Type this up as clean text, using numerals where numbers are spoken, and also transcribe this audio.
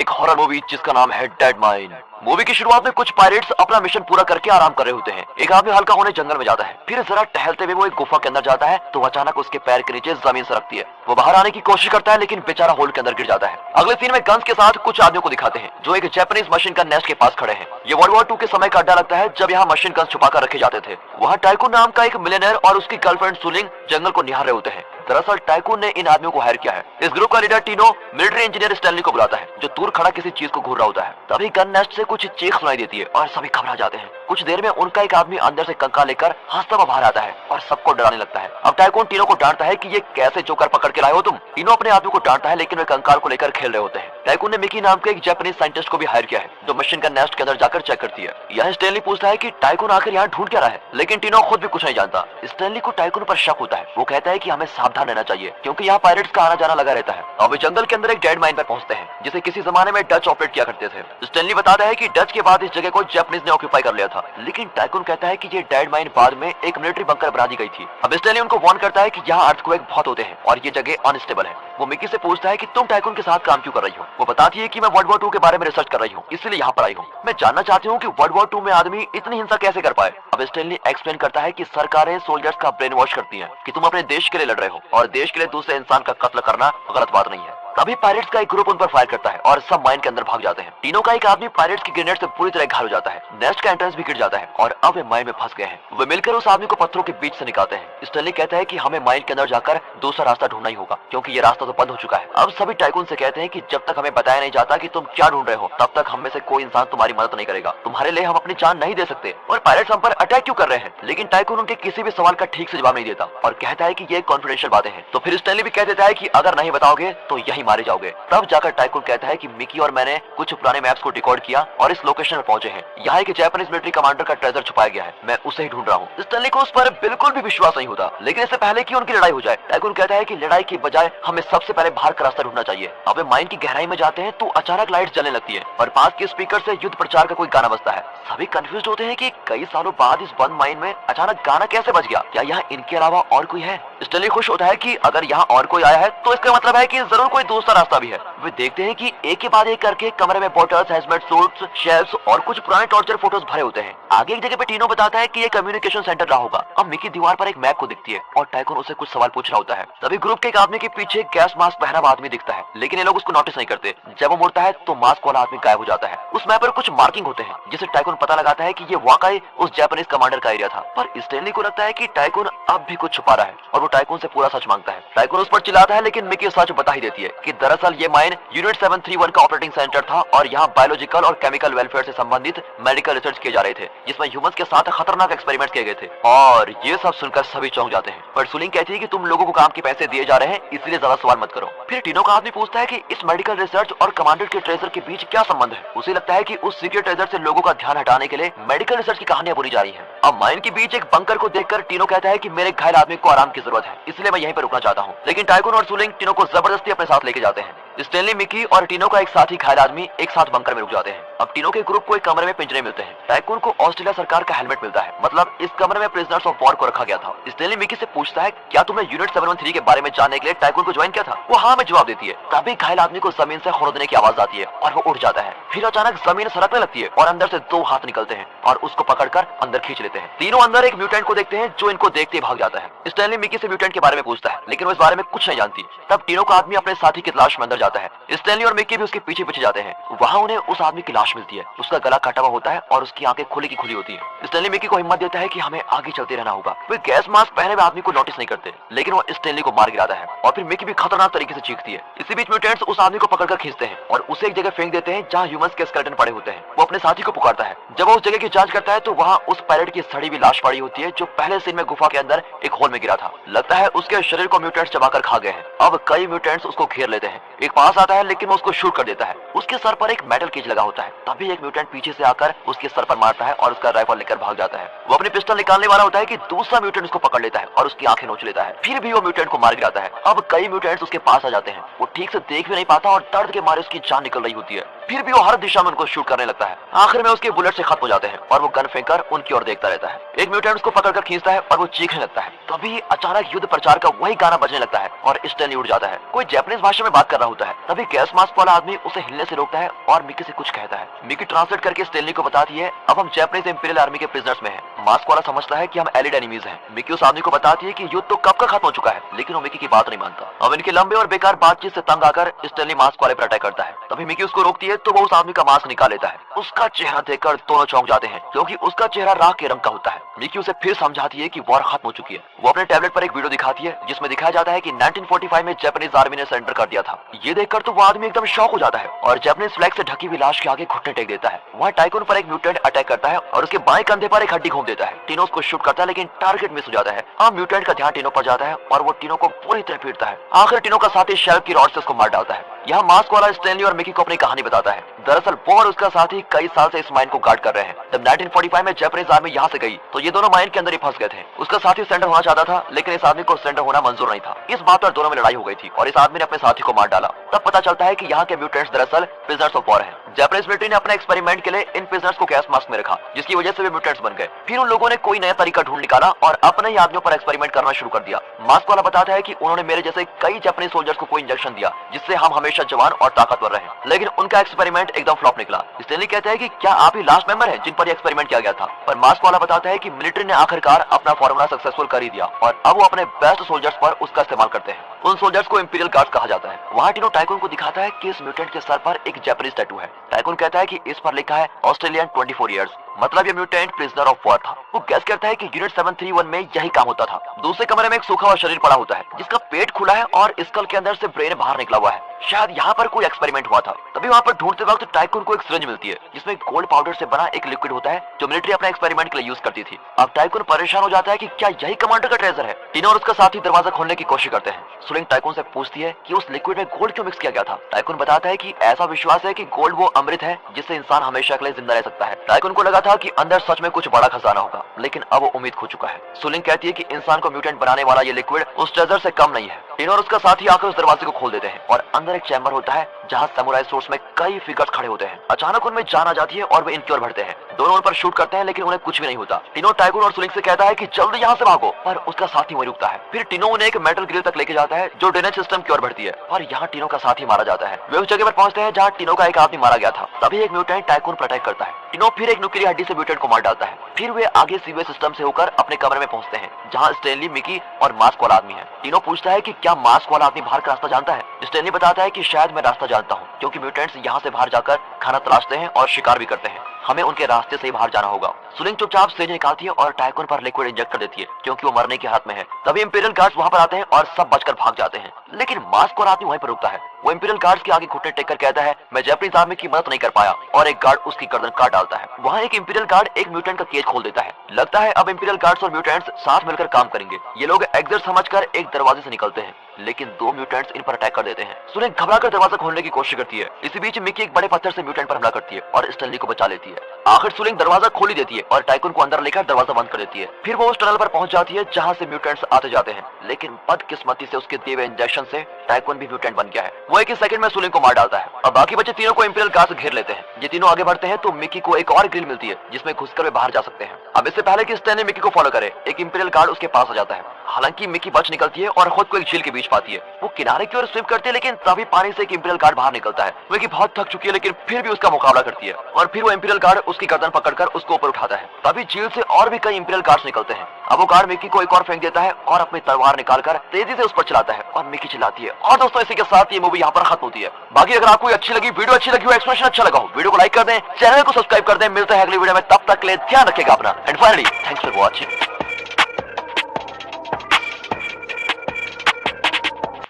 एक horror movie जिसका नाम है डेड माइन। मूवी की शुरुआत में कुछ पायरेट्स अपना मिशन पूरा करके आराम कर रहे होते हैं। एक आदमी हल्का होने जंगल में जाता है, फिर जरा टहलते हुए वो एक गुफा के अंदर जाता है तो अचानक उसके पैर के नीचे जमीन सरकती है। वो बाहर आने की कोशिश करता है लेकिन बेचारा होल के अंदर गिर जाता है। अगले सीन में गन्स के साथ कुछ आदमियों को दिखाते हैं जो एक जापानीज मशीन गन नेस्ट के पास खड़े हैं। ये वर्ल्ड वॉर 2 के समय का अड्डा लगता है जब यहाँ मशीन गन छुपा कर रखे जाते थे। वहाँ टाइकून नाम का एक मिलियनेयर और उसकी गर्लफ्रेंड सुलिंग जंगल को निहार रहे होते हैं। दरअसल टाइकून ने इन आदमियों को हायर किया है। इस ग्रुप का लीडर टीनो मिलिट्री इंजीनियर स्टैनली को बुलाता है जो दूर खड़ा किसी चीज को घूर रहा होता है। तभी गन नेस्ट से कुछ चीख सुनाई देती है और सभी घबरा जाते हैं। कुछ देर में उनका एक आदमी अंदर से कंकाल लेकर हंसता हुआ बाहर आता है और सबको डराने लगता है। अब टाइकून टीनो को डांटता है कि ये कैसे जोकर पकड़ के लाए हो तुम। टीनो अपने आदमी को डांटता है लेकिन वे कंकाल को लेकर खेल रहे होते हैं। टाइकून ने मिकी नाम के एक जापानीज साइंटिस्ट को भी हायर किया है जो मशीन गन नेस्ट के अंदर जाकर चेक करती है। यहाँ स्टैनली पूछता है कि टाइकून आखिर यहाँ ढूंढ क्या रहा है, लेकिन टीनो खुद भी कुछ नहीं जानता। स्टैनली को टाइकून पर शक होता है। वो कहता है कि हमें सावधान रहना चाहिए क्योंकि यहाँ पायरेट्स का आना जाना लगा रहता है। अब वे जंगल के अंदर एक डेड माइन पर पहुंचते हैं जिसे किसी जमाने में डच ऑपरेट किया करते थे। स्टैनली बताता है कि डच के बाद इस जगह को जापानीज ने ऑक्यूपाई कर लिया था, लेकिन टाइकून कहता है कि ये डेड माइन बाद में एक मिलिट्री बंकर बना दी गई थी। अब स्टैनली उनको वार्न करता है कि यहाँ अर्थक्वेक बहुत होते हैं और ये जगह अनस्टेबल है। वो मिकी से पूछता है कि तुम टाइकून के साथ काम क्यों कर रही हो। वो बताती है कि मैं वर्ल्ड वॉर 2 के बारे में रिसर्च कर रही हूँ, इसलिए यहाँ पर आई हूँ। मैं जानना चाहती हूँ कि वर्ल्ड वॉर 2 में आदमी इतनी हिंसा कैसे कर पाए। अब स्टैनली एक्सप्लेन करता है कि सरकारें सोल्जर्स का ब्रेन वॉश करती हैं कि तुम अपने देश के लिए लड़ रहे हो और देश के लिए दूसरे इंसान का कत्ल करना गलत बात नहीं है। तभी पायरेट्स का एक ग्रुप उन पर फायर करता है और सब माइन के अंदर भाग जाते हैं। टीनो का एक आदमी पायरेट्स की ग्रेनेड से पूरी तरह घायल हो जाता है। नेस्ट का एंट्रेंस भी गिर जाता है और अब वे माइन में फंस गए हैं। वे मिलकर उस आदमी को पत्थरों के बीच से निकालते हैं। स्टैनली कहता है कि हमें माइन के अंदर जाकर दूसरा रास्ता ढूंढना ही होगा क्योंकि ये रास्ता तो बंद हो चुका है। अब सभी टाइकून से कहते हैं कि जब तक हमें बताया नहीं जाता कि तुम क्या ढूंढ रहे हो तब तक हम में से कोई इंसान तुम्हारी मदद नहीं करेगा। तुम्हारे लिए हम अपनी जान नहीं दे सकते। और पायरेट्स हम पर अटैक क्यों कर रहे हैं, लेकिन टाइकून उनके किसी भी सवाल का ठीक से जवाब नहीं देता और कहता है कि ये कॉन्फिडेंशियल बातें हैं। तो फिर स्टैनली भी कह देता है कि अगर नहीं बताओगे तो यही मारे जाओगे। तब जाकर टाइकून कहता है कि मिकी और मैंने कुछ पुराने मैप्स को डिकोड किया और इस लोकेशन पर पहुंचे हैं। यहाँ एक जापानीज मिलिट्री कमांडर का ट्रेजर छुपाया गया है, मैं उसे ही ढूंढ रहा हूँ। स्टैनली को उस पर बिल्कुल भी विश्वास नहीं होता, लेकिन इससे पहले कि उनकी लड़ाई हो जाए टाइकून कहता है कि लड़ाई की बजाय हमें सबसे पहले बाहर का रास्ता ढूंढना चाहिए। अब वे माइन की गहराई में जाते हैं तो अचानक लाइट जलने लगती है और पास के स्पीकर से युद्ध प्रचार का कोई गाना बजता है। सभी कंफ्यूज होते हैं कि कई सालों बाद इस बंद माइन में अचानक गाना कैसे बज गया, क्या यहाँ इनके अलावा और कोई है। स्टैनली खुश होता है कि अगर यहाँ और कोई आया है तो इसका मतलब है कि जरूर कोई दूसरा रास्ता भी है। वे देखते हैं कि एक के बाद एक करके कमरे में बॉटल्स, हैजमेट सूट्स, शेल्फ्स और कुछ पुराने टॉर्चर फोटोज भरे होते हैं। आगे एक जगह पे टीनो बताता है कि ये कम्युनिकेशन सेंटर रहा होगा। अब मिकी दीवार पर एक मैप को दिखती है और टाइकून उसे कुछ सवाल पूछ रहा होता है। तभी ग्रुप के एक आदमी के पीछे गैस मास्क पहना हुआ आदमी दिखता है, लेकिन ये लोग उसको नोटिस नहीं करते। जब वो मुड़ता है तो मास्क वाला आदमी गायब हो जाता है। उस मैप पर कुछ मार्किंग होते हैं जिससे टाइकून पता लगाता है कि ये वाकई उस जापानीज कमांडर का एरिया था। पर स्टैनली को लगता है कि टाइकून अब भी कुछ छुपा रहा है और वो टाइकून से पूरा सच मांगता है। टाइकून उस पर चिल्लाता है लेकिन मिकी सच बता ही देती है कि दरअसल ये माइन यूनिट 731 का ऑपरेटिंग सेंटर था और यहाँ बायोलॉजिकल और केमिकल वेलफेयर से संबंधित मेडिकल रिसर्च किए जा रहे थे जिसमें ह्यूमंस के साथ खतरनाक एक्सपेरिमेंट किए गए थे। और ये सब सुनकर सभी चौंक जाते हैं। पर सुलिंग कहती है कि तुम लोगों को काम के पैसे दिए जा रहे हैं इसलिए ज्यादा सवाल मत करो। फिर टीनो का आदमी पूछता है कि इस मेडिकल रिसर्च और कमांडर के ट्रेजर के बीच क्या संबंध है। उसे लगता है कि उस सीक्रेट ट्रेजर से लोगों का ध्यान हटाने के लिए मेडिकल रिसर्च की कहानियां बोली जा रही है। अब माइन के बीच एक बंकर को देखकर टीनो कहता है कि मेरे घायल आदमी को आराम की जरूरत है इसलिए मैं यहीं पर रुकना चाहता हूँ। लेकिन टाइकून और सुलिंग टीनो को जबरदस्ती अपने साथ लेके जाते हैं। स्टैनली, मिकी और टीनो का एक साथी घायल आदमी एक साथ बंकर में रुक जाते हैं। अब टीनो के ग्रुप को एक कमरे में पिंजरे मिलते हैं। टाइकून को ऑस्ट्रेलिया सरकार का हेलमेट मिलता है, मतलब इस कमरे में प्रिजनर्स ऑफ वॉर को रखा गया था। स्टैनली मिकी से पूछता है क्या तुमने यूनिट 713 के बारे में जानने के लिए टाइकून को ज्वाइन किया था। वो हाँ में जवाब देती है। तभी घायल आदमी को जमीन से खुरदने की आवाज आती है और वो उठ जाता है। फिर अचानक जमीन सरकने लगती है और अंदर से दो हाथ निकलते हैं और उसको पकड़कर अंदर खींच लेते हैं। तीनों अंदर एक म्यूटेंट को देखते हैं जो इनको देखते भाग जाता है। स्टैनली मिकी से म्यूटेंट के बारे में पूछता है लेकिन वो इस बारे में कुछ नहीं जानती। तब टीनो का आदमी अपने साथी की तलाश में अंदर जाता है। स्टैनली और मिकी भी उसके पीछे पीछे जाते हैं। वहाँ उन्हें उस आदमी की लाश मिलती है। उसका गला काटा हुआ होता है और उसकी आंखें खुली की खुली होती है। स्टैनली मिकी को हिम्मत देता है कि हमें आगे चलते रहना होगा। वे गैस मास्क पहने हुए आदमी को नोटिस नहीं करते लेकिन वो स्टैनली को मार गिराता है और फिर मिकी भी खतरनाक तरीके से चीखती है। इसी बीच म्यूटेंट्स उस आदमी को पकड़कर खींचते हैं और उसे एक जगह फेंक देते हैं जहाँ ह्यूमंस के स्केलेटन पड़े होते हैं। वो अपने साथी को पुकारता है। जब वो उस जगह की जांच करता है तो वहाँ उस पायलट की सड़ी हुई लाश पड़ी होती है जो पहले सीन में गुफा के अंदर एक होल में गिरा था। लगता है उसके शरीर को म्यूटेंट्स चबाकर खा गए हैं। अब कई म्यूटेंट्स उसको घेर लेते हैं। एक पास आता है लेकिन वो उसको शूट कर देता है। उसके सर पर एक मेटल केज लगा होता है। तभी एक म्यूटेंट पीछे से आकर उसके सर पर मारता है और उसका राइफल लेकर भाग जाता है। वो अपनी पिस्टल निकालने वाला होता है कि दूसरा म्यूटेंट उसको पकड़ लेता है और उसकी आंखें नोच लेता है। फिर भी वो म्यूटेंट को मार गिराता है। अब कई म्यूटेंट्स उसके पास आ जाते हैं। वो ठीक से देख भी नहीं पाता और दर्द के मारे उसकी जान निकल रही होती है। फिर भी वो हर दिशा में उनको शूट करने लगता है। आखिर में उसके बुलेट से खत्म हो जाते हैं और वो गन फेंक कर उनकी ओर देखता रहता है। एक म्यूटेंट उसको पकड़कर खींचता है और वो चीखने लगता है। तभी अचानक युद्ध प्रचार का वही गाना बजने लगता है और स्टैनली उड़ जाता है। कोई जापानीज भाषा में बात कर रहा होता है। होता है। तभी गैस मास्क वाला आदमी उसे हिलने से रोकता है और मिकी से कुछ कहता है। मिकी ट्रांसलेट करके स्टेनली को बताती है अब हम जापानीज इंपीरियल आर्मी के प्रिजनर्स में हैं। मास्क वाला समझता है कि हम एलिड एनिमीज हैं। मिकी उस आदमी को बताती है कि युद्ध तो कब का खत्म हो चुका है, लेकिन वो मिकी की बात नहीं मानता। अब इनके लंबे और बेकार बातचीत से तंग आकर स्टेनली मास्क वाले पर अटैक करता है। तभी मिकी उसको रोकती है तो वो उस आदमी का मास्क निकाल लेता है। उसका चेहरा देखकर दोनों चौंक जाते हैं क्योंकि उसका चेहरा राख के रंग का होता है। मिकी उसे फिर समझाती है कि वॉर खत्म हो चुकी है। वो अपने टैबलेट पर एक वीडियो दिखाती है जिसमें दिखाया जाता है कि 1945 में जापानीज आर्मी ने सरेंडर कर दिया था। ये देखकर तो वो आदमी एकदम शॉक हो जाता है और जापानीज फ्लैग से ढकी हुई लाश के आगे घुटने टेक देता है। वहाँ टाइकून पर एक म्यूटेंट अटैक करता है और उसके बाएं कंधे पर एक हड्डी घूम देता है। टिनो उसको शूट करता है लेकिन टारगेट मिस हो जाता है। अब म्यूटेंट का ध्यान टिनो पर जाता है और वो टिनो को पूरी तरह पीटता है। आखिर टिनो का साथी शेल्फ की रॉड से उसको मार डालता है। यहाँ मास्क वाला स्टेनली और मिकी को अपनी कहानी बताता है। दरअसल वो और उसका साथी कई साल से इस माइन को गार्ड कर रहे हैं। जब 1945 में जापानीज आर्मी यहाँ से गई तो ये दोनों माइन के अंदर ही फंस गए थे। उसका साथी सरेंडर होना चाहता था लेकिन इस आदमी को सरेंडर होना मंजूर नहीं था। इस बात पर दोनों में लड़ाई हो गई थी और इस आदमी ने अपने साथी को मार डाला। तब पता चलता है कि यहाँ के म्यूटेंट्स दरअसल प्रिजनर्स ऑफ वॉर हैं। जापानीज मिलिट्री ने अपने एक्सपेरिमेंट के लिए इन प्रिजनर्स को गैस मास्क में रखा जिसकी वजह से वे म्यूटेंट्स बन गए। फिर उन लोगों ने कोई नया तरीका ढूंढ निकाला और अपने ही आदमियों पर एक्सपेरिमेंट करना शुरू कर दिया। मास्क वाला बताता है कि उन्होंने मेरे जैसे कई जापानीज सोल्जर्स को कोई इंजेक्शन दिया जिससे हम हमेशा जवान और ताकतवर रहे, लेकिन उनका एक्सपेरिमेंट एकदम फ्लॉप निकला। स्टेनली कहते हैं कि क्या आप ही लास्ट मेंबर हैं जिन पर एक्सपेरिमेंट किया गया था? पर मास्क वाला बताता है कि मिलिट्री ने आखिरकार अपना फॉर्मूला सक्सेसफुल कर ही दिया और अब वो अपने बेस्ट सोल्जर्स पर उसका इस्तेमाल करते हैं। उन सोल्जर्स को इंपीरियल गार्ड्स कहा जाता है। वहाँ टिनो टाइकून को दिखाता है कि इस म्यूटेंट के सर पर एक जापानीज टैटू है। टाइकून कहता है कि इस पर लिखा है ऑस्ट्रेलियन 24 इयर्स, मतलब ये म्यूटेंट प्रिजनर ऑफ वॉर था। वो गैस करता है कि यूनिट 731 में यही काम होता था। दूसरे कमरे में एक सूखा हुआ शरीर पड़ा होता है जिसका पेट खुला है और स्कल के अंदर से ब्रेन बाहर निकला हुआ है। शायद यहाँ पर कोई एक्सपेरिमेंट हुआ था। तभी वहाँ पर ढूंढते वक्त टाइकून को एक सिरिंज मिलती है जिसमें गोल्ड पाउडर से बना एक लिक्विड होता है जो मिलिट्री अपने एक्सपेरिमेंट के लिए यूज करती थी। अब टाइकून परेशान हो जाता है कि क्या यही कमांडर का ट्रेजर है। टिनो और उसका साथी दरवाजा खोलने की कोशिश करते हैं। सुलिंग टाइकून से पूछती है कि उस लिक्विड में गोल्ड क्यों मिक्स किया गया था। टाइकून बताता है कि ऐसा विश्वास है कि गोल्ड वो अमृत है जिससे इंसान हमेशा के लिए जिंदा रह सकता है। टाइकून को लगा था कि अंदर सच में कुछ बड़ा खजाना होगा, लेकिन अब वो उम्मीद खो चुका है। सुलिंग कहती है कि इंसान को म्यूटेंट बनाने वाला ये लिक्विड उस ट्रेजर से कम नहीं है। टिनो और उसका साथी आकर उस दरवाजे को खोल देते हैं और अंदर एक चैम्बर होता है जहाँ समुराई सोर्स में कई फिगर्स खड़े होते हैं। अचानक उनमें जान आ जाती है और वे इनकी ओर बढ़ते हैं। दोनों उन पर शूट करते हैं लेकिन उन्हें कुछ भी नहीं होता। टिनो टाइकून और सुलिंग से कहता है कि जल्दी यहाँ से भागो, पर उसका साथी वहीं रुकता है। फिर टिनो उन्हें एक मेटल ग्रिल तक लेके जाता है जो ड्रेनेज सिस्टम की ओर बढ़ती है और यहाँ टिनो का साथी मारा जाता है। वे उस जगह पर पहुंचते हैं जहाँ टिनो का एक आदमी मारा गया था। तभी एक म्यूटेंट टाइकून पर अटैक करता है। टिनो फिर एक नुकीली हड्डी से म्यूटेंट को मार डालता है। फिर वे आगे सीवेज सिस्टम से होकर अपने कमरे में पहुंचते हैं जहाँ स्टेनली, मिकी और मास्क वाला आदमी है। टिनो पूछता है कि क्या मास्क वाला आदमी बाहर का रास्ता जानता है। स्टेनली बताता है कि शायद मैं रास्ता जानता हूँ क्योंकि म्यूटेंट्स यहाँ से बाहर जाकर खाना तलाशते हैं और शिकार भी करते हैं। हमें उनके रास्ते से ही बाहर जाना होगा। सुलिंग चुपचाप सेज निकालती है और टाइकून पर लिक्विड इंजेक्ट कर देती है क्योंकि वो मरने की हालत में है। तभी इंपीरियल गार्ड्स वहाँ पर आते हैं और सब बचकर भाग जाते हैं, लेकिन मास्क और आदमी वहीं पर रुकता है। वो इंपीरियल गार्ड्स के आगे घुटने टेक कर कहता है मैं जापानीज आर्मी की मदद नहीं कर पाया और एक गार्ड उसकी गर्दन काट डालता है। वहाँ एक इंपीरियल गार्ड एक म्यूटेंट का केज खोल देता है। लगता है अब इंपीरियल गार्ड्स और म्यूटेंट्स साथ मिलकर काम करेंगे। ये लोग एग्जिट समझकर एक दरवाजे से निकलते हैं, लेकिन दो म्यूटेंट्स इन पर अटैक कर देते हैं। सुलिंग घबराकर दरवाजा खोलने की कोशिश करती है। इसी बीच मिकी एक बड़े पत्थर से म्यूटेंट पर हमला करती है और स्टेनली को बचा लेती है। आखिर सुलिंग दरवाजा खोली देती है और टाइकून को अंदर लेकर दरवाजा बंद कर देती है। फिर वो उस टनल पर पहुंच जाती है जहां से म्यूटेंट्स आते जाते हैं, लेकिन बदकिस्मती से उसके दिए हुए इंजेक्शन से टाइकून भी म्यूटेंट बन गया है। वो एक ही सेकंड में सुलिंग को मार डालता है और बाकी बचे तीनों को इंपीरियल गार्ड्स घेर लेते हैं। ये तीनों आगे बढ़ते हैं तो मिकी को एक और ग्रिल मिलती है जिसमें घुसकर वे बाहर जा सकते हैं। अब इससे पहले कि स्टेनली मिकी को फॉलो करे, एक इंपीरियल गार्ड उसके पास आ जाता है। हालांकि मिकी बच निकलती है और खुद को एक झील के बीच पाती है। वो किनारे की ओर स्विम करती है, लेकिन तभी पानी से एक इंपीरियल गार्ड बाहर निकलता है। मिकी बहुत थक चुकी है लेकिन फिर भी उसका मुकाबला करती है और फिर वो इंपीरियल गार्ड उसकी गर्दन पकड़कर उसको ऊपर उठाता है। तभी झील से और भी कई इंपीरियल गार्ड्स निकलते हैं। अब वो गार्ड मिकी को एक और फेंक देता है और अपनी तलवार निकालकर तेजी से उस पर चलाता है और मिकी चिल्लाती है। और दोस्तों इसी के साथ ये मूवी यहाँ पर खत्म होती है। बाकी अगर आपको अच्छी लगी, वीडियो अच्छी लगी हो, एक्सप्लेनेशन अच्छा लगा हो, वीडियो को लाइक कर दें, चैनल को सब्सक्राइब कर दें। मिलते हैं अगली वीडियो में, तब तक के लिए ध्यान रखिएगा अपना। And finally thanks for watching.